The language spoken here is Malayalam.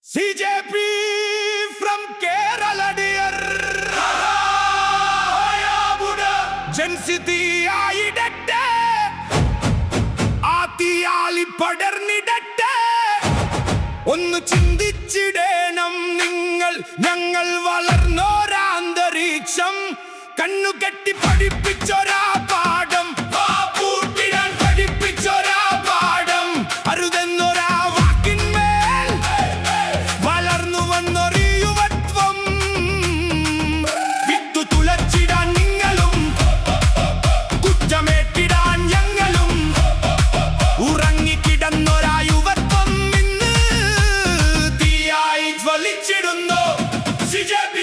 CJP from Kerala dear ജൻസിതി ആയിടട്ടെ ആത്തിയാലി പടർന്നിടട്ടെ ഒന്ന് ചിന്തിച്ചിടേണം നിങ്ങൾ ഞങ്ങൾ വളർന്നോരാന്തരീക്ഷം കണ്ണു കെട്ടി പഠിപ്പിച്ചൊരാ പാഠം പൂട്ടിടാൻ പഠിപ്പിച്ചൊരാ പാഠം അരുതെന്നൊരാ വാക്കിന്മേൽ വളർന്നു വന്നൊരു യുവത്വം വിത്തു തുലച്ചിടാൻ നിങ്ങളും കുറ്റമേറ്റിടാൻ ഞങ്ങളും ഉറങ്ങിക്കിടന്നൊരാ യുവത്വം ഇന്ന് തീയായി ജ്വലിച്ചിടുന്നു CJP